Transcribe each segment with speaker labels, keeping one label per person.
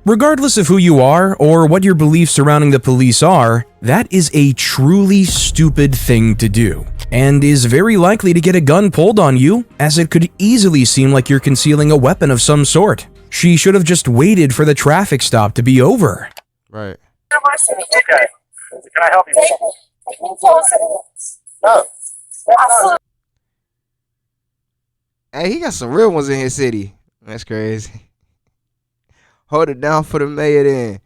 Speaker 1: Regardless of who you are or what your beliefs surrounding the police are, that is a truly stupid thing to do, and is very likely to get a gun pulled on you, as it could easily seem like you're concealing a weapon of some sort. She should have just waited for the traffic stop to be over.
Speaker 2: Right.
Speaker 3: Okay. Can I help you? No.
Speaker 2: Hey, he got some real ones in his city. That's crazy. Hold it down for the mayor then.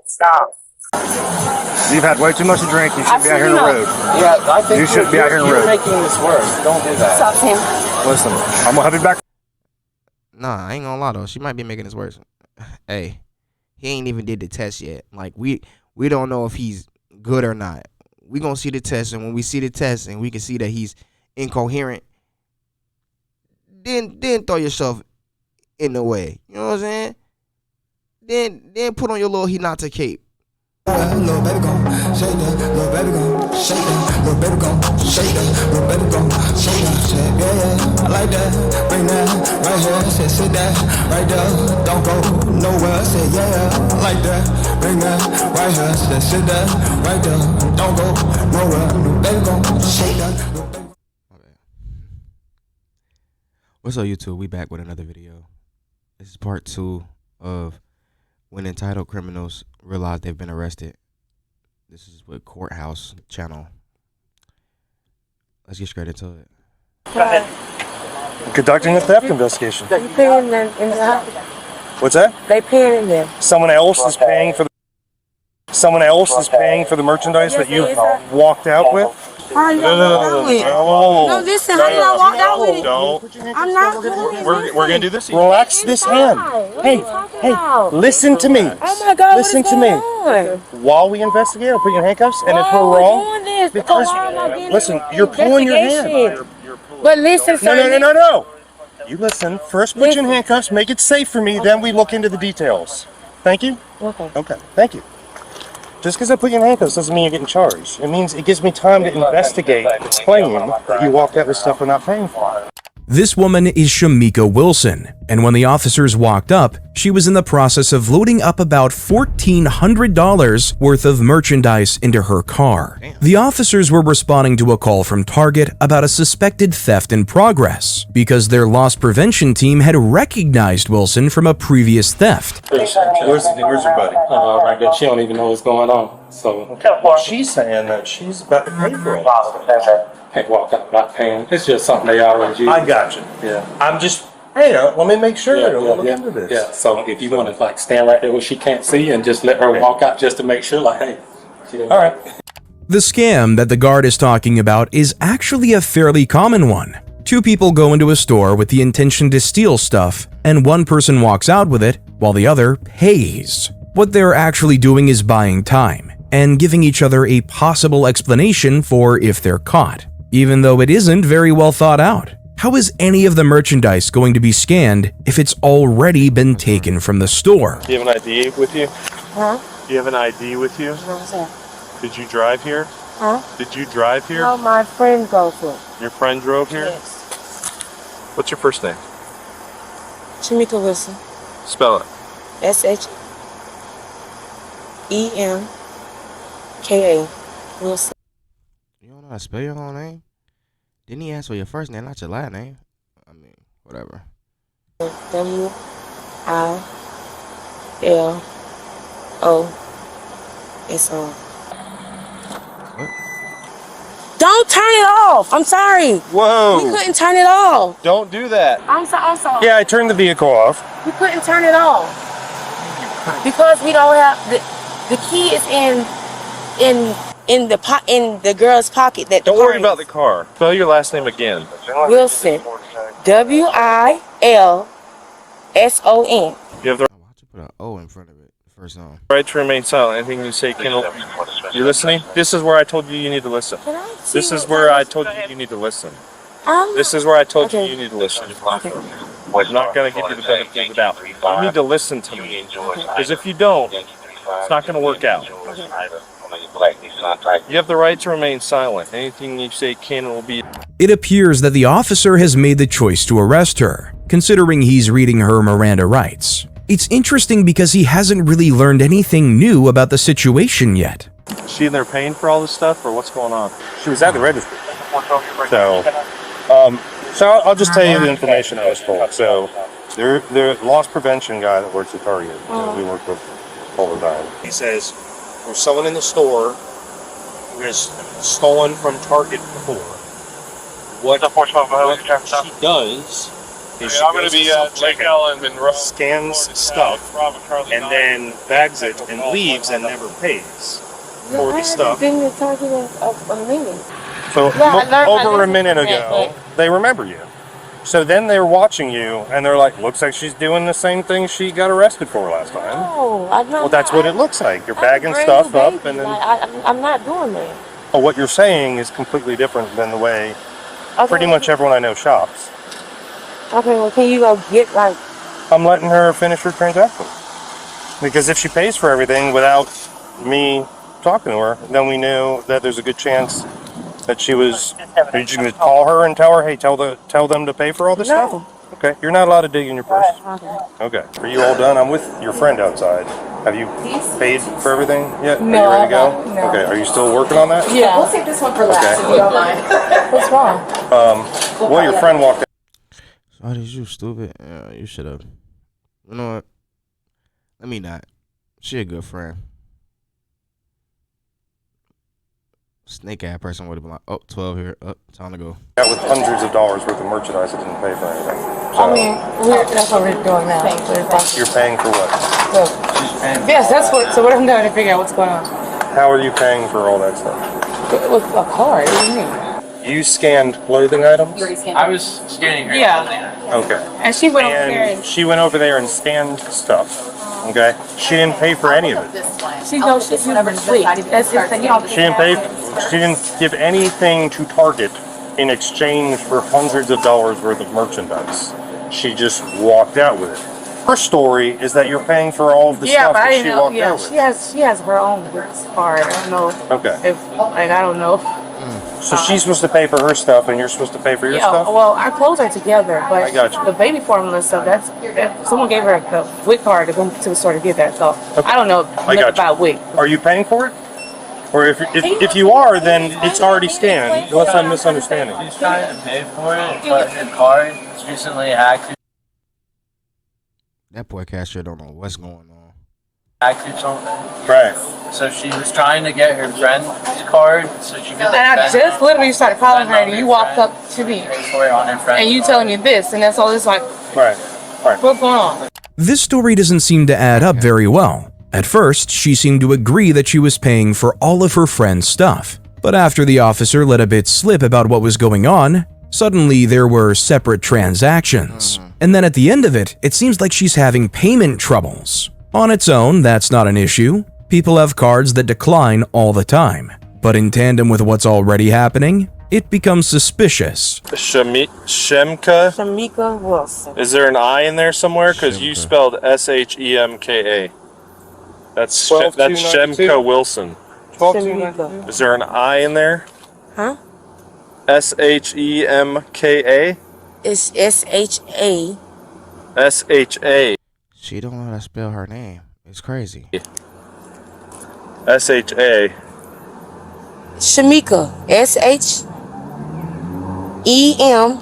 Speaker 3: Stop. You've had way too much to drink. You should be out here on the road.
Speaker 4: Yeah, I think
Speaker 3: you should be out here on the road.
Speaker 4: You're making this worse. Don't do that.
Speaker 5: Stop him.
Speaker 3: Listen, I'm gonna have you back.
Speaker 2: Nah, I ain't gonna lie though. She might be making this worse. Hey, he ain't even did the test yet. Like we don't know if he's good or not. We gonna see the test, and when we see the test and we can see that he's incoherent, then throw yourself in the way. You know what I'm saying? Then put on your little Hinata cape.
Speaker 6: Little baby gon' shake that, little baby gon' shake that, little baby gon' shake that, little baby gon' shake that, yeah, I like that, bring that right here, said sit that right there, don't go nowhere, said yeah, I like that, bring that right here, said sit that right there, don't go nowhere, little baby gon' shake that.
Speaker 2: What's up, YouTube? We back with another video. This is part 2 of when entitled criminals realize they've been arrested. This is with Courthouse channel. Let's get straight into it.
Speaker 3: Go ahead. Conducting a theft investigation.
Speaker 5: They paying them in the house.
Speaker 3: What's that?
Speaker 5: They paying them.
Speaker 3: Someone else is paying for the merchandise that you walked out with.
Speaker 5: How you walk with it? No, listen, how did I walk out with it? I'm not doing it.
Speaker 3: We're gonna do this. Relax this hand. Hey, listen to me.
Speaker 5: Oh my God,
Speaker 3: Listen to me. While we investigate, I'll put you in handcuffs, and if we're wrong, listen, you're pulling your hand.
Speaker 5: But listen, sir.
Speaker 3: No. You listen. First, put you in handcuffs. Make it safe for me. Then we look into the details. Thank you. Okay. Thank you. Just because I put you in handcuffs doesn't mean you're getting charged. It means it gives me time to investigate the claim that you walked out with stuff we're not paying for.
Speaker 1: This woman is Shamika Wilson, and when the officers walked up, she was in the process of loading up about $1,400 worth of merchandise into her car. The officers were responding to a call from Target about a suspected theft in progress, because their loss prevention team had recognized Wilson from a previous theft.
Speaker 4: Where's your buddy? Right there. She don't even know what's going on. So
Speaker 3: She's saying that she's about to pay for it.
Speaker 4: can't walk out not paying. It's just something they always use.
Speaker 3: I got you.
Speaker 4: Yeah.
Speaker 3: I'm just, hey, let me make sure that we'll look
Speaker 4: yeah.
Speaker 3: into this.
Speaker 4: Yeah. So if you want to like stand right there where she can't see and just let her walk out just to make sure, like, hey.
Speaker 3: All right.
Speaker 1: The scam that the guard is talking about is actually a fairly common one. Two people go into a store with the intention to steal stuff, and one person walks out with it while the other pays. What they're actually doing is buying time and giving each other a possible explanation for if they're caught, even though it isn't very well thought out. How is any of the merchandise going to be scanned if it's already been taken from the store?
Speaker 7: Do you have an ID with you?
Speaker 5: Huh?
Speaker 7: Do you have an ID with you?
Speaker 5: What's that?
Speaker 7: Did you drive here?
Speaker 5: Huh?
Speaker 7: Did you drive here?
Speaker 5: No, my friend goes with.
Speaker 7: Your friend drove here?
Speaker 5: Yes.
Speaker 7: What's your first name?
Speaker 5: Shamika Wilson.
Speaker 7: Spell it.
Speaker 5: SHEMKA Wilson.
Speaker 2: You don't know how to spell your whole name? Didn't he ask for your first name, not your last name? I mean, whatever.
Speaker 5: WILSON.
Speaker 2: What?
Speaker 5: Don't turn it off. I'm sorry.
Speaker 3: Whoa.
Speaker 5: We couldn't turn it off.
Speaker 3: Don't do that.
Speaker 5: I'm sorry.
Speaker 3: Yeah, I turned the vehicle off.
Speaker 5: We couldn't turn it off because we don't have the key is in the girl's pocket. That
Speaker 7: Don't worry about the car. Spell your last name again.
Speaker 5: Wilson. WILSON.
Speaker 7: You have the
Speaker 2: Why'd you put an O in front of it the first time?
Speaker 7: right to remain silent. Anything you say can... You listening? This is where I told you you need to listen. This is where I told you need to listen. This is where I told you you need to listen. I'm not going to give you the benefit of the doubt. You need to listen to me. Because if you don't, it's not going to work out. You have the right to remain silent. Anything you say can and will be.
Speaker 1: It appears that the officer has made the choice to arrest her, considering he's reading her Miranda rights. It's interesting because he hasn't really learned anything new about the situation yet.
Speaker 7: Is she in there paying for all this stuff, or what's going on?
Speaker 3: She was at the register. So, I'll just tell you the information I was told. So, the loss prevention guy that works at Target, that we work with all the time. He says there's someone in the store who has stolen from Target before. What she does is she
Speaker 7: I'm going to be at Lake Allen and
Speaker 3: scans stuff and then bags it and leaves and never pays for the stuff.
Speaker 5: Been to Target a minute.
Speaker 3: So
Speaker 5: I
Speaker 3: over a
Speaker 5: listened
Speaker 3: minute
Speaker 5: to that,
Speaker 3: ago, they remember you. So then they're watching you and they're like, looks like she's doing the same thing she got arrested for last time.
Speaker 5: No, I'm not.
Speaker 3: Well, that's what it looks like. You're bagging stuff up and then...
Speaker 5: I'm not doing that.
Speaker 3: But what you're saying is completely different than the way pretty much everyone I know shops.
Speaker 5: Okay, well, can you go get, like...
Speaker 3: I'm letting her finish her transaction. Because if she pays for everything without me talking to her, then we know that there's a good chance that she was... Are you just going to call her and tell her, hey, tell them to pay for all this stuff? Okay, you're not allowed to dig in your purse. Okay. Are you all done? I'm with your friend outside. Have you paid for everything yet?
Speaker 5: No,
Speaker 3: Are you ready to go?
Speaker 5: no.
Speaker 3: Okay, are you still working on that?
Speaker 5: Yeah. We'll save this one for last, if you don't mind. What's wrong?
Speaker 3: Well, your friend walked out.
Speaker 2: Oh, did you stupid? Yeah, you should have. You know what? Let me not. She a good friend. Snake ass person would have been like, oh, 12 here. Oh, time to go.
Speaker 3: With hundreds of dollars worth of merchandise that didn't pay for anything. So
Speaker 5: I mean, that's what we're doing now.
Speaker 3: you're paying for what?
Speaker 5: Yes, that's what. So what I'm doing to figure out what's going on.
Speaker 3: How are you paying for all that stuff?
Speaker 5: With a card. What do you mean?
Speaker 3: You scanned clothing items?
Speaker 8: I was scanning her.
Speaker 5: Yeah.
Speaker 3: Okay.
Speaker 5: And she went over there
Speaker 3: And she went over there and scanned stuff. Okay. She didn't pay for any of it.
Speaker 5: she knows she's never sweet. That's the thing. You don't
Speaker 3: She didn't pay. She didn't give anything to Target in exchange for hundreds of dollars worth of merchandise. She just walked out with it. Her story is that you're paying for all of the stuff
Speaker 5: but I
Speaker 3: that she
Speaker 5: didn't know.
Speaker 3: walked
Speaker 5: Yeah,
Speaker 3: out with.
Speaker 5: she has her own card. I don't know
Speaker 3: Okay.
Speaker 5: if I don't know.
Speaker 3: So she's supposed to pay for her stuff, and you're supposed to pay for your
Speaker 5: Yeah,
Speaker 3: stuff.
Speaker 5: well, our clothes are together, but
Speaker 3: I got you.
Speaker 5: the baby formula stuff, that's someone gave her the WIC card to go to the store to get that. So I don't know
Speaker 3: I
Speaker 5: nothing
Speaker 3: got you.
Speaker 5: about WIC.
Speaker 3: Are you paying for it? Or if you are, then it's already scanned, unless I'm misunderstanding.
Speaker 8: She's trying to pay for it, but her card was recently hacked.
Speaker 2: That boy cashier don't know what's going on.
Speaker 8: Hacked or something.
Speaker 3: Right.
Speaker 8: So she was trying to get her friend's card so she could
Speaker 5: And I just literally started calling her, and you walked up to me,
Speaker 8: pay for it on her friend's
Speaker 5: and you telling me this, and that's all. It's like,
Speaker 3: Right.
Speaker 5: what's going on?
Speaker 1: This story doesn't seem to add up very well. At first, she seemed to agree that she was paying for all of her friend's stuff. But after the officer let a bit slip about what was going on, suddenly there were separate transactions. And then at the end of it, it seems like she's having payment troubles. On its own, that's not an issue. People have cards that decline all the time. But in tandem with what's already happening, it becomes suspicious.
Speaker 7: Shemka?
Speaker 5: Shamika Wilson.
Speaker 7: Is there an I in there somewhere? Because you
Speaker 2: Shemka.
Speaker 7: spelled Shemka. That's
Speaker 3: 12,292.
Speaker 7: Shemka Wilson.
Speaker 3: 12,292.
Speaker 7: Is there an I in there?
Speaker 5: Huh?
Speaker 7: Shemka?
Speaker 5: It's SHA.
Speaker 7: SHA.
Speaker 2: She don't know how to spell her name. It's crazy.
Speaker 7: SHA.
Speaker 5: Shamika.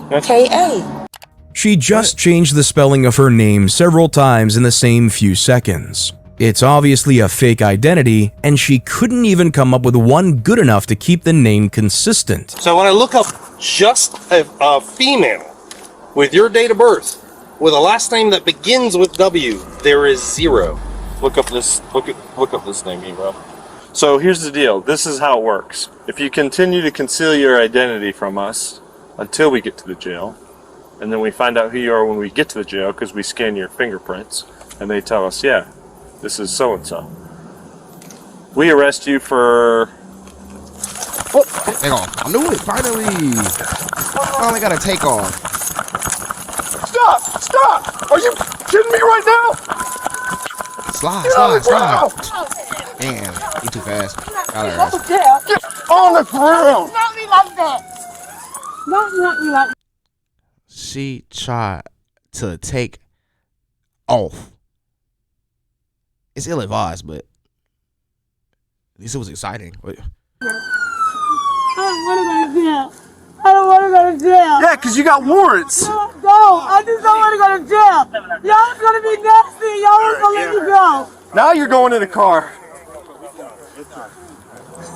Speaker 5: SHEMKA.
Speaker 1: She just changed the spelling of her name several times in the same few seconds. It's obviously a fake identity, and she couldn't even come up with one good enough to keep the name consistent.
Speaker 3: So when I look up just a female with your date of birth with a last name that begins with W, there is 0.
Speaker 7: Look up this name, bro. So here's the deal. This is how it works. If you continue to conceal your identity from us until we get to the jail, and then we find out who you are when we get to the jail because we scan your fingerprints, and they tell us, yeah, this is so-and-so. We arrest you for...
Speaker 2: Oh, hang on. I knew it. Finally. Finally got a take off.
Speaker 3: Stop! Are you kidding me right now?
Speaker 2: Slide. Damn, you too fast.
Speaker 3: On the ground.
Speaker 5: Not me like that. Not me like that.
Speaker 2: She tried to take off. It's ill-advised, but at least it was exciting.
Speaker 5: I don't want to go to jail. I don't want to go to jail.
Speaker 3: Yeah, because you got warrants.
Speaker 5: No, I just don't want to go to jail. Y'all was going to be nasty. Y'all was going to let me go.
Speaker 3: Now you're going in the car.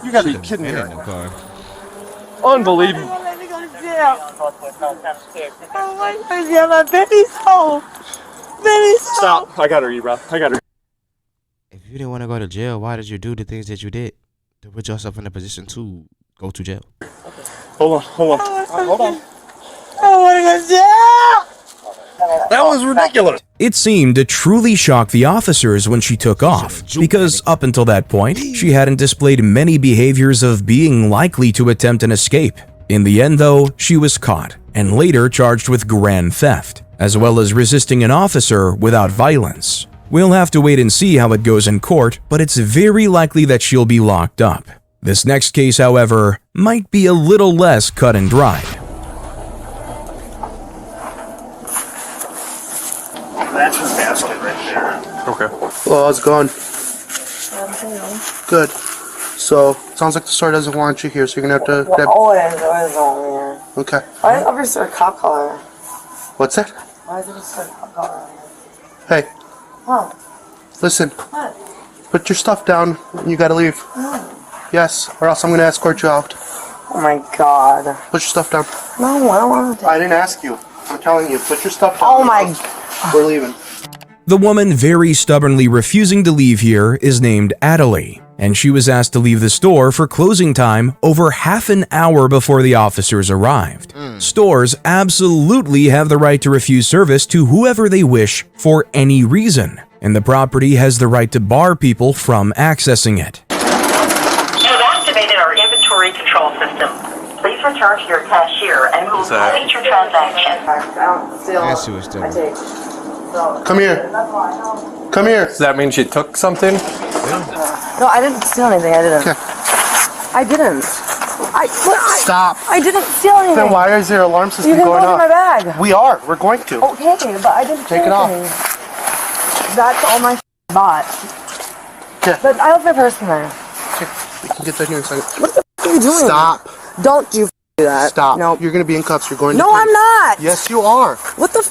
Speaker 3: You gotta be kidding me.
Speaker 2: In the car.
Speaker 3: Unbelievable.
Speaker 5: Y'all let me go to jail. I don't want to go to jail. My baby's home. Baby's home.
Speaker 3: Stop. I got her, bro. I got her.
Speaker 2: If you didn't want to go to jail, why did you do the things that you did to put yourself in a position to go to jail?
Speaker 3: Hold on. Hold on.
Speaker 5: I don't want to go to jail.
Speaker 3: That was ridiculous.
Speaker 1: It seemed to truly shock the officers when she took off, because up until that point, she hadn't displayed many behaviors of being likely to attempt an escape. In the end, though, she was caught and later charged with grand theft, as well as resisting an officer without violence. We'll have to wait and see how it goes in court, but it's very likely that she'll be locked up. This next case, however, might be a little less cut and dried.
Speaker 3: That's your basket right there.
Speaker 7: Okay.
Speaker 9: Well, how's it going? Good. So, sounds like the store doesn't want you here, so you're gonna have to grab...
Speaker 10: Oh, it is on here.
Speaker 9: Okay.
Speaker 10: Why is officer a cop collar?
Speaker 9: What's that?
Speaker 10: Why is it just a cop collar?
Speaker 9: Hey,
Speaker 10: Huh?
Speaker 9: listen.
Speaker 10: What?
Speaker 9: Put your stuff down. You gotta leave. Yes, or else I'm gonna escort you out.
Speaker 10: Oh my god.
Speaker 9: Put your stuff down.
Speaker 10: No, I don't want to.
Speaker 9: I didn't ask you. I'm telling you, put your stuff down.
Speaker 10: Oh my...
Speaker 9: We're leaving.
Speaker 1: The woman very stubbornly refusing to leave here is named Adelie, and she was asked to leave the store for closing time over half an hour before the officers arrived. Stores absolutely have the right to refuse service to whoever they wish for any reason, and the property has the right to bar people from accessing it.
Speaker 11: You have activated our inventory control system. Please return to your cashier and we will complete your transaction.
Speaker 10: I don't steal.
Speaker 2: I see what's
Speaker 10: I
Speaker 2: doing.
Speaker 10: take. So,
Speaker 9: Come here. Come here.
Speaker 7: Does that mean she took something?
Speaker 10: no, I didn't steal anything. I didn't.
Speaker 9: Okay.
Speaker 10: I didn't.
Speaker 9: Stop.
Speaker 10: I didn't steal anything.
Speaker 9: Then why is your alarm system
Speaker 10: You can
Speaker 9: going
Speaker 10: look in my
Speaker 9: off?
Speaker 10: bag.
Speaker 9: We are. We're going to.
Speaker 10: Okay, but I didn't steal
Speaker 9: Take it off.
Speaker 10: anything. That's all my bought.
Speaker 9: Okay.
Speaker 10: But I left my purse in there.
Speaker 9: We can get that here in a second.
Speaker 10: What are you doing?
Speaker 9: Stop.
Speaker 10: Don't you do that.
Speaker 9: Stop.
Speaker 10: No.
Speaker 9: You're gonna be in cuffs. You're going to...
Speaker 10: No, I'm not.
Speaker 9: Yes, you are.
Speaker 10: What the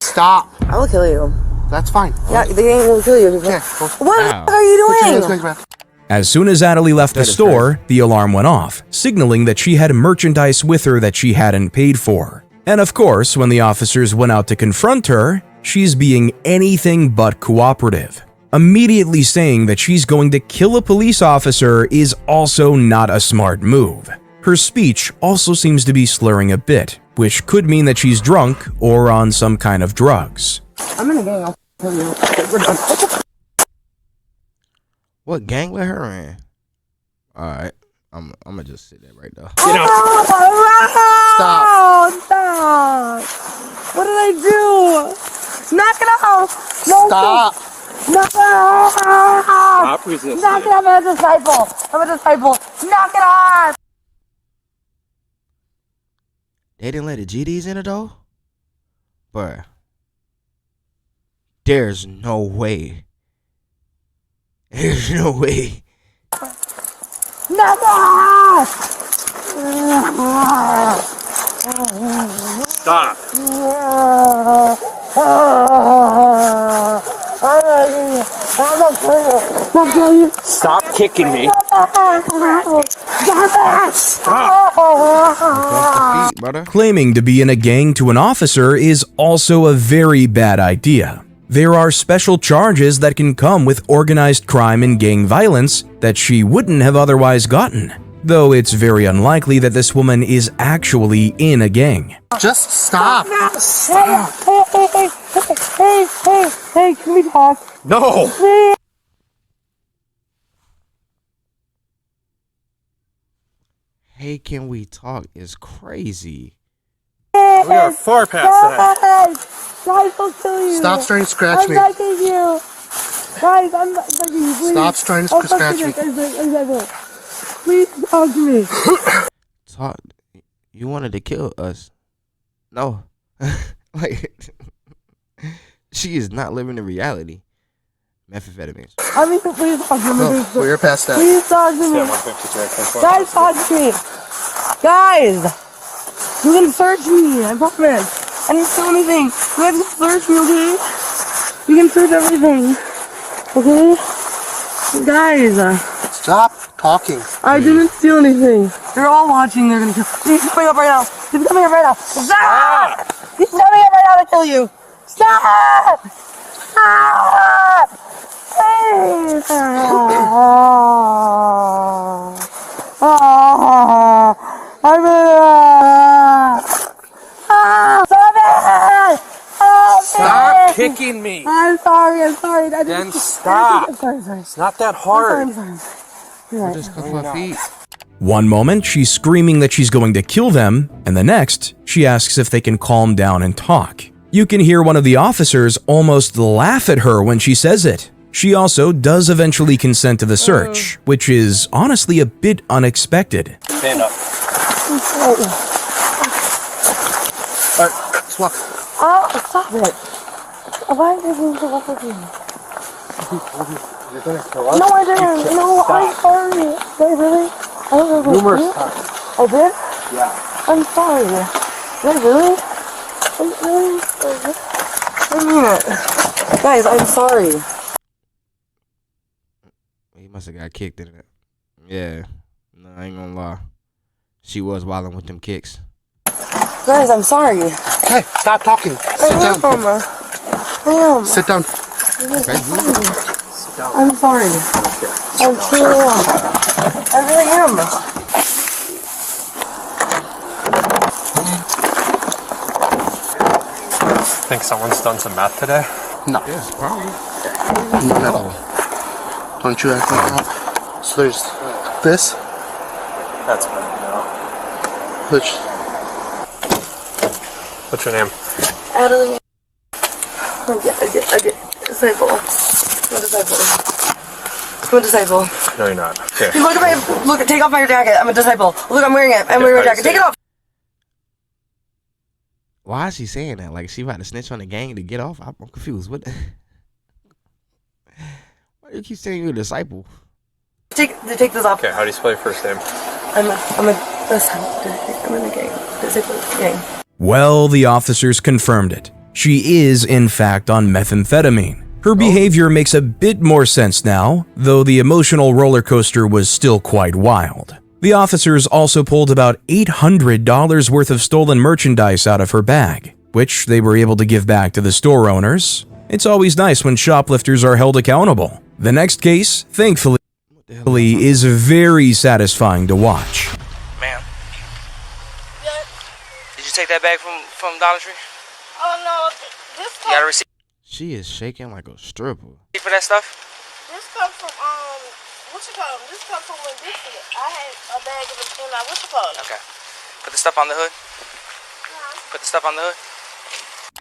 Speaker 9: Stop.
Speaker 10: I will kill you.
Speaker 9: That's fine.
Speaker 10: Yeah, they ain't gonna kill you.
Speaker 9: Okay.
Speaker 10: What are you
Speaker 9: Put your hands
Speaker 10: doing?
Speaker 9: behind your back.
Speaker 1: As soon as Adelie left the store, the alarm went off, signaling that she had merchandise with her that she hadn't paid for. And of course, when the officers went out to confront her, she's being anything but cooperative. Immediately saying that she's going to kill a police officer is also not a smart move. Her speech also seems to be slurring a bit, which could mean that she's drunk or on some kind of drugs.
Speaker 10: I'm in a gang. I'll kill you. Okay, we're done.
Speaker 2: What gang let her in? Alright. I'm gonna just sit there right there.
Speaker 9: Stop.
Speaker 10: Stop. What did I do? Knock it off. No.
Speaker 9: Stop.
Speaker 10: Knock it off.
Speaker 7: Stop resisting.
Speaker 10: Knock it off. I'm a disciple. I'm a disciple. Knock it off.
Speaker 2: They didn't let the GDs in it though? Bruh. There's no way. There's no way.
Speaker 10: Knock it off.
Speaker 7: Stop. Stop kicking me.
Speaker 2: Brother.
Speaker 1: Claiming to be in a gang to an officer is also a very bad idea. There are special charges that can come with organized crime and gang violence that she wouldn't have otherwise gotten, though it's very unlikely that this woman is actually in a gang.
Speaker 9: Just stop.
Speaker 10: Hey, can we talk?
Speaker 7: No.
Speaker 2: Hey, can we talk? Is crazy.
Speaker 7: We are far past that.
Speaker 10: Guys, I'll kill you.
Speaker 9: Stop trying to scratch me.
Speaker 10: I'm begging you. Guys, I'm begging you, please.
Speaker 9: Stop trying to
Speaker 10: I'll
Speaker 9: scratch me.
Speaker 10: fucking- Please talk to me.
Speaker 2: Talk. You wanted to kill us. No. Like, she is not living in reality. Methamphetamines.
Speaker 10: I mean, please talk to me.
Speaker 9: Oh, we're past that.
Speaker 10: Please talk to me. Guys, talk to me. Guys, you can search me. I promise. I didn't steal anything. You guys can search me, okay? You can search everything. Okay? Guys.
Speaker 9: Stop talking.
Speaker 10: I didn't steal anything. They're all watching. They're gonna kill. He's coming up right now. He's coming up right now. Stop! He's coming up right now to kill you. Stop! Stop! Please. I'm stop it!
Speaker 8: Stop kicking me.
Speaker 10: I'm sorry.
Speaker 8: Then stop.
Speaker 10: I'm sorry.
Speaker 8: It's not that hard.
Speaker 10: I'm sorry. You're right.
Speaker 2: Just couple of feet.
Speaker 1: One moment, she's screaming that she's going to kill them, and the next, she asks if they can calm down and talk. You can hear one of the officers almost laugh at her when she says it. She also does eventually consent to the search, which is honestly a bit unexpected.
Speaker 8: Stand up.
Speaker 9: Alright, let's walk.
Speaker 10: Oh, stop it. Why are they doing so rough with me?
Speaker 9: You're gonna kill us?
Speaker 10: No, I didn't. No, I'm sorry. Did I really? I don't know.
Speaker 9: Numerous times.
Speaker 10: I did?
Speaker 9: Yeah.
Speaker 10: I'm sorry. Did I really? I mean it. Guys, I'm sorry.
Speaker 2: He must have got kicked in it. Yeah. No, I ain't gonna lie. She was wilding with them kicks.
Speaker 10: Guys, I'm sorry.
Speaker 9: Hey, stop talking. Sit down.
Speaker 10: I am.
Speaker 9: Sit down.
Speaker 10: I'm sorry. I'm truly am. I really am.
Speaker 7: Think someone's done some math today?
Speaker 9: No.
Speaker 2: Yes, probably.
Speaker 9: Not at all. Don't you act like that. So there's this,
Speaker 7: That's better now.
Speaker 9: which
Speaker 7: What's your name?
Speaker 10: Adeline. I get disciple. I'm a disciple.
Speaker 7: No, you're not. Okay.
Speaker 10: Look at take off my jacket. I'm a disciple. Look, I'm wearing it. I'm wearing a jacket. Take it off.
Speaker 2: Why is she saying that? Like she about to snitch on the gang to get off? I'm confused. What? Why do you keep saying you're a disciple?
Speaker 10: Take this off.
Speaker 7: Okay, how do you spell your first name?
Speaker 10: I'm in the gang. Disciple gang.
Speaker 1: Well, the officers confirmed it. She is, in fact, on methamphetamine. Her behavior makes a bit more sense now, though the emotional roller coaster was still quite wild. The officers also pulled about $800 worth of stolen merchandise out of her bag, which they were able to give back to the store owners. It's always nice when shoplifters are held accountable. The next case, thankfully, is very satisfying to watch.
Speaker 12: Ma'am. Did you take that bag from Dollar Tree?
Speaker 5: Oh no, this
Speaker 12: You got a receipt
Speaker 2: She is shaking like a stripper.
Speaker 12: for that stuff?
Speaker 5: This come from what you call them? This come from when this I had a bag in my what you call it?
Speaker 12: Okay. Put the stuff on the hood. Put the stuff on the hood.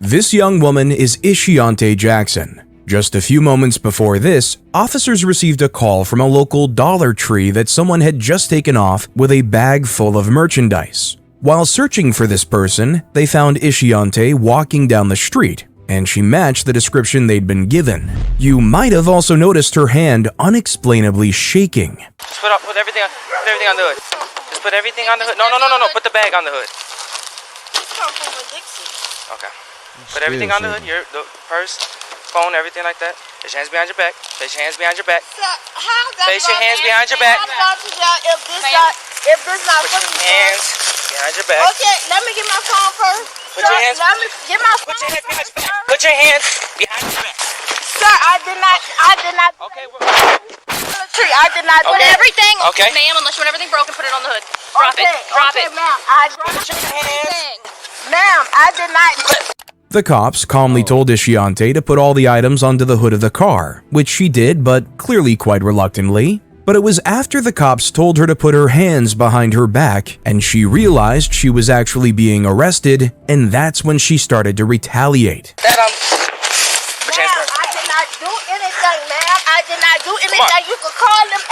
Speaker 1: This young woman is Ishiante Jackson. Just a few moments before this, officers received a call from a local Dollar Tree that someone had just taken off with a bag full of merchandise. While searching for this person, they found Ishiante walking down the street, and she matched the description they'd been given. You might have also noticed her hand unexplainably shaking.
Speaker 12: Just put everything on the hood. Just put everything on the hood. No. Put the bag on the hood.
Speaker 5: This come from a Dixie.
Speaker 12: Okay. Put everything on the hood. The purse, phone, everything like that. Place your hands behind your back. Place your hands behind your back. Place your hands behind your back.
Speaker 5: If this not for me,
Speaker 12: hands behind your back.
Speaker 5: Okay, let me get my phone first.
Speaker 12: Put your hands.
Speaker 5: Let me get my phone.
Speaker 12: Put your hands behind your back.
Speaker 5: Sir, I did not.
Speaker 12: Okay.
Speaker 5: I did not.
Speaker 12: Put
Speaker 5: everything.
Speaker 12: Okay.
Speaker 5: Ma'am, unless you want everything broken, put it on the hood. Drop it, ma'am. I dropped everything. Ma'am, I did not.
Speaker 1: The cops calmly told Ishiante to put all the items onto the hood of the car, which she did, but clearly quite reluctantly. But it was after the cops told her to put her hands behind her back, and she realized she was actually being arrested, and that's when she started to retaliate.
Speaker 12: Put your
Speaker 5: I did not do anything, ma'am. I did not do anything. You can call them.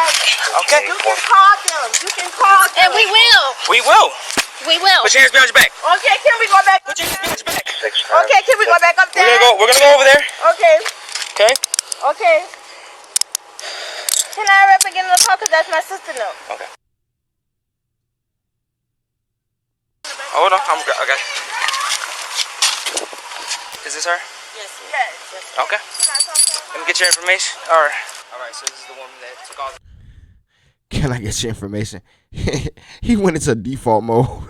Speaker 12: Okay.
Speaker 5: You can call them. You can call them. And we will.
Speaker 12: We will.
Speaker 5: We will.
Speaker 12: Put your hands behind your back.
Speaker 5: Okay, can we go back?
Speaker 12: Put your hands behind your back.
Speaker 5: Okay, can we go back up there?
Speaker 12: We're gonna go over there.
Speaker 5: Okay.
Speaker 12: Okay.
Speaker 5: Okay. Can I hurry up and get in the car? Because that's my sister now.
Speaker 12: Okay. Hold on. Okay. Is this her?
Speaker 5: Yes.
Speaker 12: Okay. Let me get your information. All right. So this is the woman that took all.
Speaker 2: Can I get your information? He went into default mode.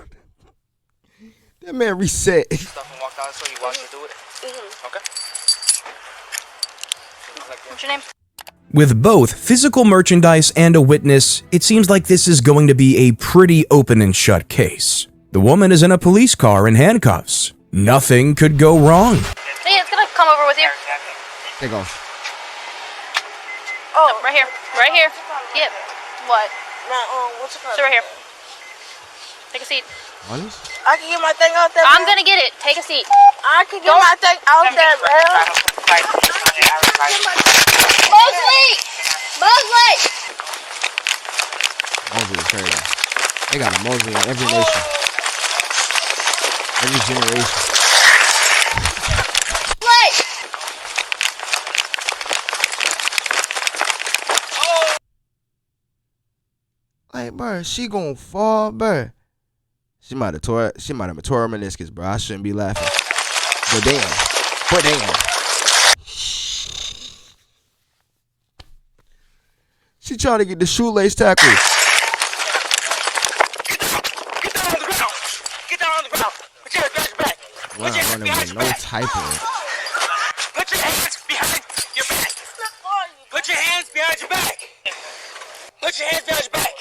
Speaker 2: That man reset.
Speaker 12: Stuff and walked out, so you watched her do it. Okay.
Speaker 5: What's your name?
Speaker 1: With both physical merchandise and a witness, it seems like this is going to be a pretty open and shut case. The woman is in a police car in handcuffs. Nothing could go wrong.
Speaker 5: Hey, it's gonna come over with you.
Speaker 2: There you go.
Speaker 5: Oh, no, right here. Right here. Yep. What? What's it called? Sit right here. Take a seat.
Speaker 2: Honest?
Speaker 5: I can get my thing out there. I'm gonna get it. Take a seat. I can get my thing out there, man. Mosley!
Speaker 2: Mosley is crazy. They got a Mosley in every nation. Every generation. Like, bro, she gon' fall, bro. She might have tore her meniscus, bro. I shouldn't be laughing. But damn. She tried to get the shoelace tackle.
Speaker 12: Get down on the ground. Put your hands behind your back.
Speaker 2: We're not running with no type of.
Speaker 12: Put your hands behind your back. Put your hands behind your back. Put your hands behind your back.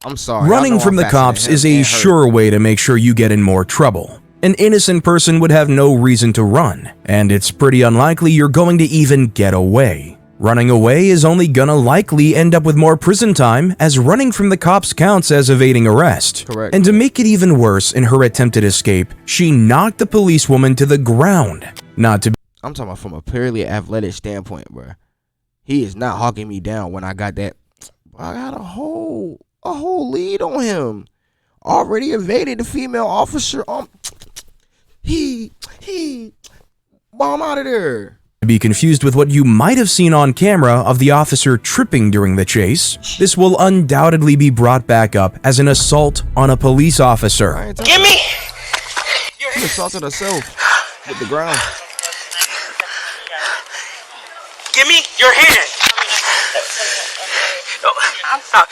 Speaker 2: I'm sorry.
Speaker 1: Running from the cops is a sure way to make sure you get in more trouble. An innocent person would have no reason to run, and it's pretty unlikely you're going to even get away. Running away is only gonna likely end up with more prison time, as running from the cops counts as evading arrest.
Speaker 2: Correct.
Speaker 1: And to make it even worse, in her attempted escape, she knocked the policewoman to the ground. Not to
Speaker 2: I'm talking about from a purely athletic standpoint, bro. He is not hawking me down when I got that. I got a whole lead on him. Already evaded the female officer. Bomb out of there.
Speaker 1: be confused with what you might have seen on camera of the officer tripping during the chase. This will undoubtedly be brought back up as an assault on a police officer.
Speaker 12: Give me!
Speaker 2: She assaulted herself with the ground.
Speaker 12: Give me your hand! Stop.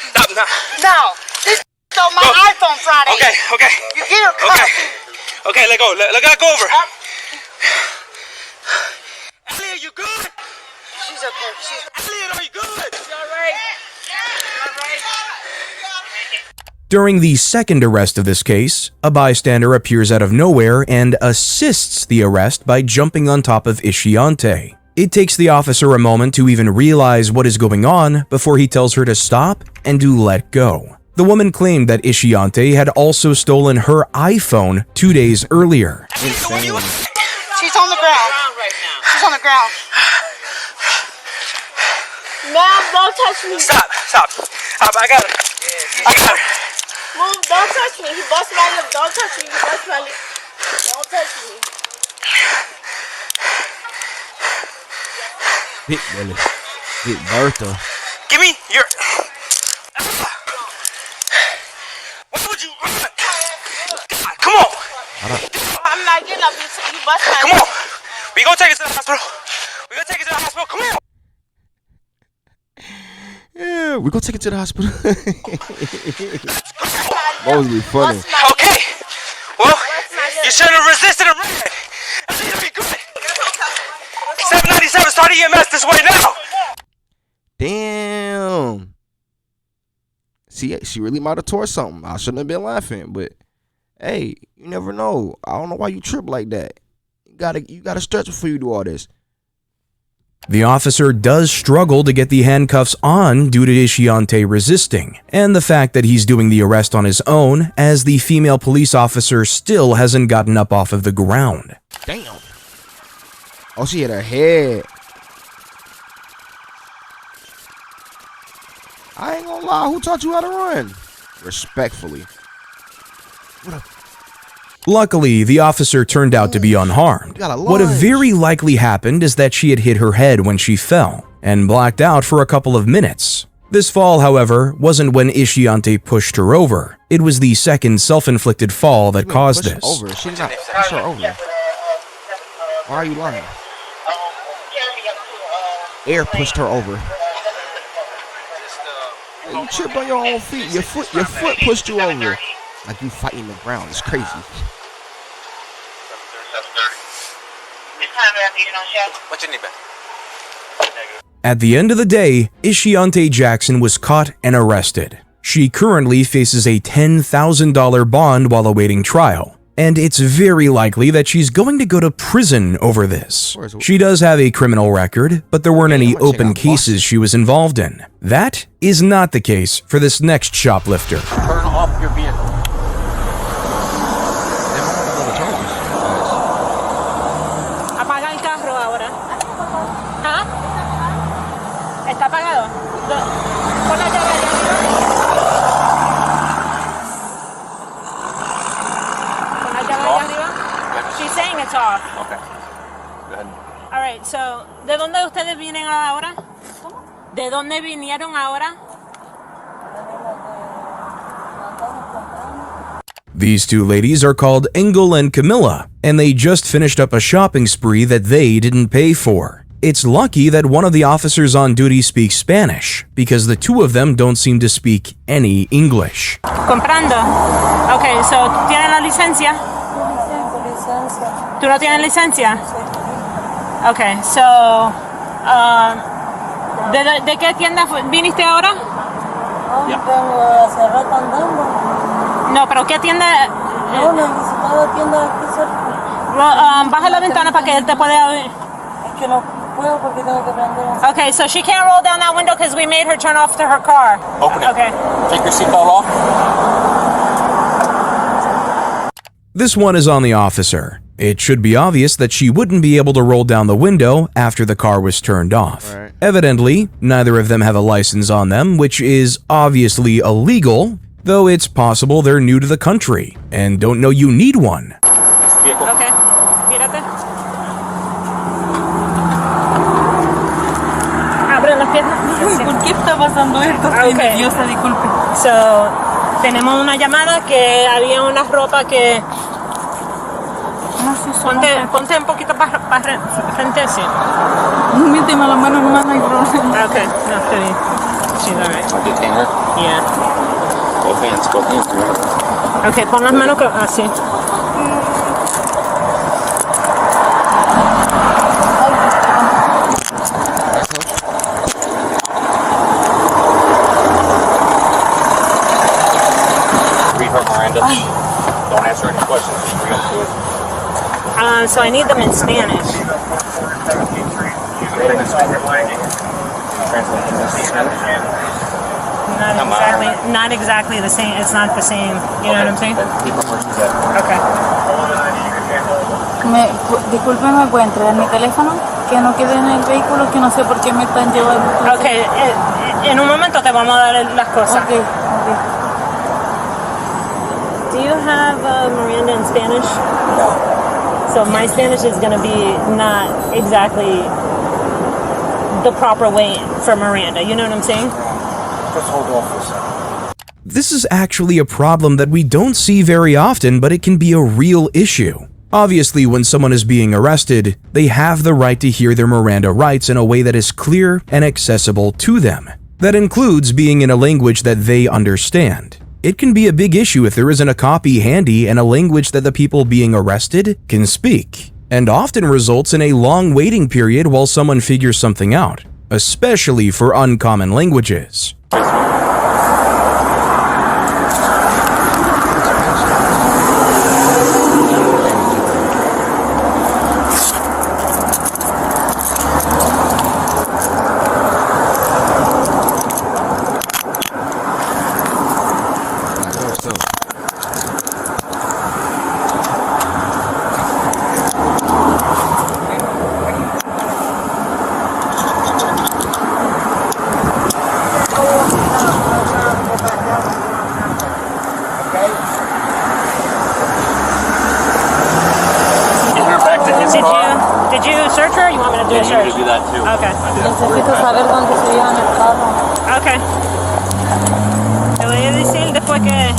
Speaker 5: No, this is on my iPhone Friday.
Speaker 12: Okay.
Speaker 5: You get her cut.
Speaker 12: Okay, let go. Let go over. Elliot, you good?
Speaker 5: She's okay.
Speaker 12: Elliot, are you good?
Speaker 5: She's all right.
Speaker 1: During the second arrest of this case, a bystander appears out of nowhere and assists the arrest by jumping on top of Ishiante. It takes the officer a moment to even realize what is going on before he tells her to stop and to let go. The woman claimed that Ishiante had also stolen her iPhone 2 days earlier.
Speaker 5: She's on the ground. She's on the ground. Mom, don't touch me.
Speaker 12: Stop. I got her.
Speaker 5: Move, don't touch me. He bust my lip. Don't touch me. He bust my lip. Don't touch me.
Speaker 2: Big Billy. Big Bertha.
Speaker 12: Give me your... Why would you run? God, come on.
Speaker 5: I'm not getting up. You bust my lip.
Speaker 12: Come on. We gonna take it to the hospital. Come on.
Speaker 2: Yeah, we're gonna take it to the hospital. Mostly funny.
Speaker 12: Okay. Well, you should have resisted and ran. I think it'll be good. 797 start EMS this way now.
Speaker 2: Damn. See, she really might have tore something. I shouldn't have been laughing, but hey, you never know. I don't know why you trip like that. You gotta stretch before you do all this.
Speaker 1: The officer does struggle to get the handcuffs on due to Ishiante resisting, and the fact that he's doing the arrest on his own, as the female police officer still hasn't gotten up off of the ground.
Speaker 2: Damn. Oh, she hit her head. I ain't gonna lie. Who taught you how to run? Respectfully.
Speaker 1: Luckily, the officer turned out to be unharmed. What very likely happened is that she had hit her head when she fell and blacked out for a couple of minutes. This fall, however, wasn't when Ishiante pushed her over. It was the second self-inflicted fall that caused this.
Speaker 2: Over. She did not push her over. Why are you lying? Air pushed her over. Hey, you tripped on your own feet. Your foot pushed you over. Like you fighting the ground. It's crazy.
Speaker 12: What you need, man?
Speaker 1: At the end of the day, Ishiante Jackson was caught and arrested. She currently faces a $10,000 bond while awaiting trial, and it's very likely that she's going to go to prison over this. She does have a criminal record, but there weren't any open cases she was involved in. That is not the case for this next shoplifter.
Speaker 8: Turn off your vehicle.
Speaker 5: Apaga el carro ahora. ¿Ah? ¿Está apagado? Pon la llave allá arriba. Pon la llave allá arriba. She's saying it's off.
Speaker 7: Okay. Go ahead.
Speaker 5: All right, so, ¿de dónde ustedes vienen ahora? ¿De dónde vinieron ahora?
Speaker 1: These two ladies are called Engel and Camilla, and they just finished up a shopping spree that they didn't pay for. It's lucky that one of the officers on duty speaks Spanish, because the two of them don't seem to speak any English.
Speaker 5: Comprando. Okay, so, ¿tienes la licencia? ¿Tú no tienes licencia? Okay, so, ¿de qué tienda viniste ahora?
Speaker 10: Hace rato andando.
Speaker 5: No, pero ¿qué tienda?
Speaker 10: No, necesitaba tienda aquí cerca.
Speaker 5: Baja la ventana para que él te pueda ver.
Speaker 10: Es que no puedo porque tengo que prender.
Speaker 5: Okay, so she can't roll down that window because we made her turn off to her car.
Speaker 8: Open it.
Speaker 5: Okay.
Speaker 8: Take your seatbelt off.
Speaker 1: This one is on the officer. It should be obvious that she wouldn't be able to roll down the window after the car was turned off.
Speaker 2: Right.
Speaker 1: Evidently, neither of them have a license on them, which is obviously illegal, though it's possible they're new to the country and don't know you need one.
Speaker 5: Okay. Mírate. Abre las piernas.
Speaker 10: ¿Por qué está pasando esto? Estoy nerviosa, disculpe.
Speaker 5: So, tenemos una llamada que había una ropa que... Ponte un poquito para frente así.
Speaker 10: Méteme la mano nomás, no hay problema.
Speaker 5: Okay, no, está bien. She's alright.
Speaker 8: Detain her.
Speaker 5: Yeah.
Speaker 8: Both hands, both hands.
Speaker 5: Okay, pon las manos así.
Speaker 8: Read her Miranda. Don't answer any questions. Just read them to it.
Speaker 5: So I need them in Spanish. Not exactly the same. It's not the same. You know what I'm saying? Okay.
Speaker 10: Disculpe, ¿me puede entregar mi teléfono? Que no quede en el vehículo, que no sé por qué me están llevando.
Speaker 5: Okay, en un momento te vamos a dar las cosas.
Speaker 10: Okay.
Speaker 5: Do you have Miranda in Spanish? No. So my Spanish is going to be not exactly the proper way for Miranda. You know what I'm saying?
Speaker 3: Just hold off for a second.
Speaker 1: This is actually a problem that we don't see very often, but it can be a real issue. Obviously, when someone is being arrested, they have the right to hear their Miranda rights in a way that is clear and accessible to them. That includes being in a language that they understand. It can be a big issue if there isn't a copy handy and a language that the people being arrested can speak, and often results in a long waiting period while someone figures something out, especially for uncommon languages.
Speaker 5: Necesito saber dónde se llevan el carro. Okay. Te voy a decir después que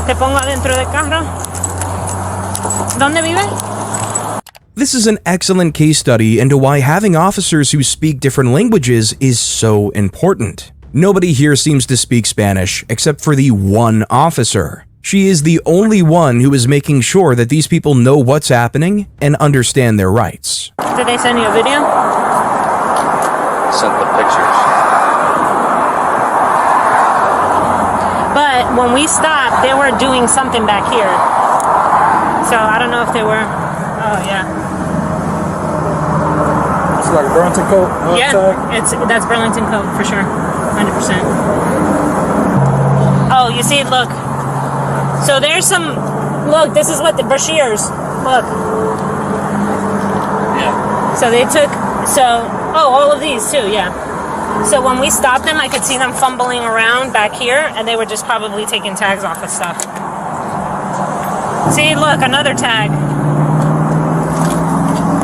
Speaker 5: te pongo adentro del carro. ¿Dónde vive?
Speaker 1: This is an excellent case study into why having officers who speak different languages is so important. Nobody here seems to speak Spanish except for the one officer. She is the only one who is making sure that these people know what's happening and understand their rights.
Speaker 5: Did they send you a video?
Speaker 7: Sent the pictures.
Speaker 5: But when we stopped, they were doing something back here. So I don't know if they were. Oh yeah.
Speaker 4: It's like a Burlington coat.
Speaker 5: Yeah, that's Burlington coat for sure, 100%. Oh, you see, look. So there's some. Look, this is what the Bashir's. Look.
Speaker 7: Yeah.
Speaker 5: So they took. All of these too. Yeah. So when we stopped them, I could see them fumbling around back here, and they were just probably taking tags off of stuff. See, look, another tag.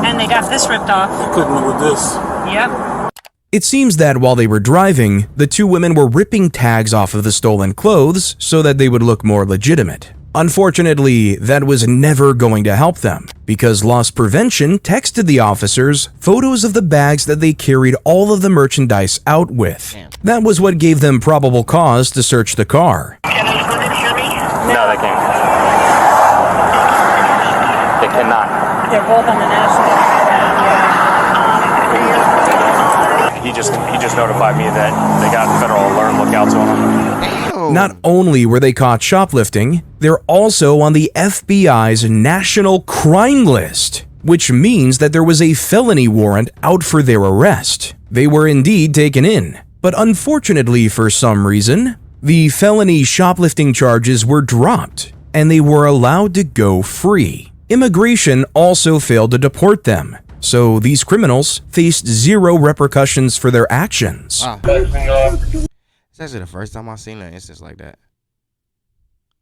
Speaker 5: And they got this ripped off.
Speaker 4: You couldn't with this.
Speaker 5: Yep.
Speaker 1: It seems that while they were driving, the two women were ripping tags off of the stolen clothes so that they would look more legitimate. Unfortunately, that was never going to help them, because loss prevention texted the officers photos of the bags that they carried all of the merchandise out with. That was what gave them probable cause to search the car.
Speaker 8: No, they can't. They cannot.
Speaker 5: They're both on the national.
Speaker 8: He just notified me that they got federal alert. Look out to them.
Speaker 1: Not only were they caught shoplifting, they're also on the FBI's national crime list, which means that there was a felony warrant out for their arrest. They were indeed taken in, but unfortunately for some reason, the felony shoplifting charges were dropped, and they were allowed to go free. Immigration also failed to deport them, so these criminals faced zero repercussions for their actions.
Speaker 2: Wow. It's actually the first time I've seen an instance like that.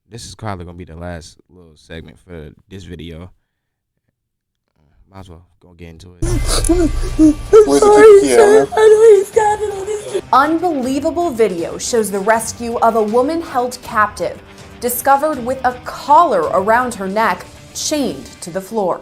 Speaker 2: This is probably gonna be the last little segment for this video. Might as well go get into it.
Speaker 13: Unbelievable video shows the rescue of a woman held captive, discovered with a collar around her neck, chained to the floor.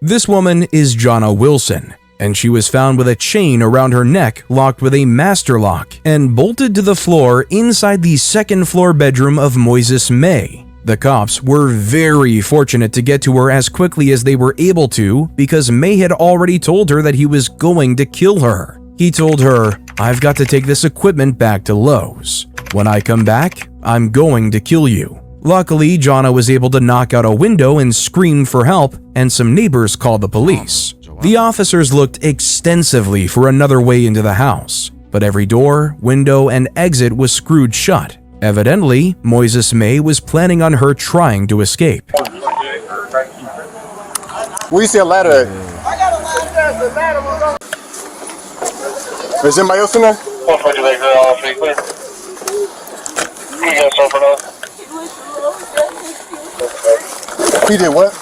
Speaker 1: This woman is Jonna Wilson, and she was found with a chain around her neck locked with a master lock and bolted to the floor inside the second-floor bedroom of Moises May. The cops were very fortunate to get to her as quickly as they were able to because May had already told her that he was going to kill her. He told her, "I've got to take this equipment back to Lowe's. When I come back, I'm going to kill you." Luckily, Jonna was able to knock out a window and scream for help, and some neighbors called the police. The officers looked extensively for another way into the house, but every door, window, and exit was screwed shut. Evidently, Moises May was planning on her trying to escape.
Speaker 3: Where you see a ladder at?
Speaker 14: I got a ladder. The ladder was on.
Speaker 3: Is anybody else in there? He did what?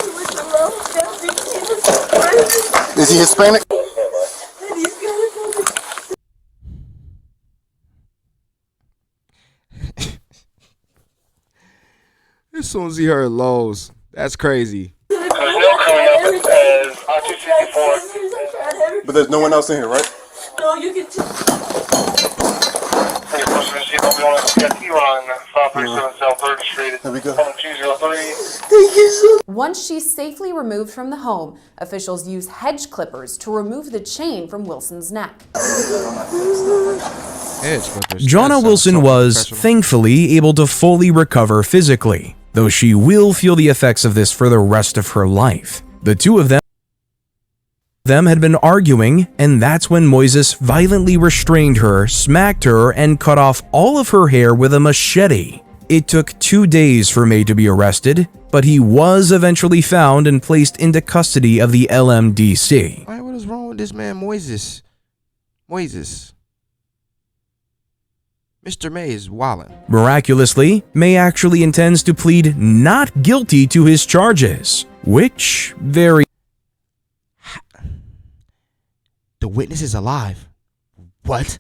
Speaker 3: Is he Hispanic?
Speaker 2: As soon as he heard Lowe's, that's crazy.
Speaker 3: But there's no one else in here, right?
Speaker 14: No, you can.
Speaker 13: Once she's safely removed from the home, officials use hedge clippers to remove the chain from Wilson's neck.
Speaker 1: Jonna Wilson was, thankfully, able to fully recover physically, though she will feel the effects of this for the rest of her life. The two of them had been arguing, and that's when Moises violently restrained her, smacked her, and cut off all of her hair with a machete. It took 2 days for May to be arrested, but he was eventually found and placed into custody of the LMDC.
Speaker 2: Why, what is wrong with this man, Moises? Mr. May is wildin'.
Speaker 1: Miraculously, May actually intends to plead not guilty to his charges, which very
Speaker 2: The witness is alive. What?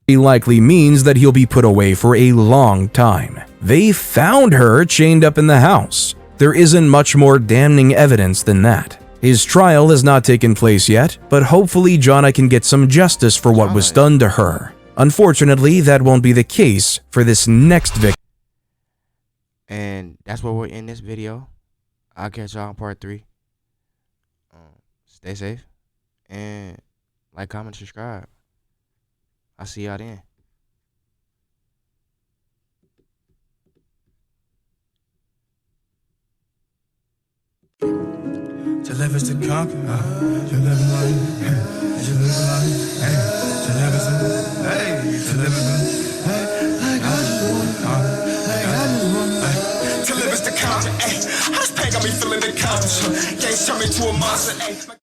Speaker 1: likely means that he'll be put away for a long time. They found her chained up in the house. There isn't much more damning evidence than that. His trial has not taken place yet, but hopefully Jonna can get some justice for what was done to her. Unfortunately, that won't be the case for this next victim.
Speaker 2: And that's where we're in this video. I'll catch y'all on part 3. Stay safe. And like, comment, subscribe. I'll see y'all then.
Speaker 6: To live is to conquer. To live in life. To live in life. To live is to live is like I just want to conquer. Like I just want to live is to conquer. How this pain got me feeling the couch. Can't turn me to a monster.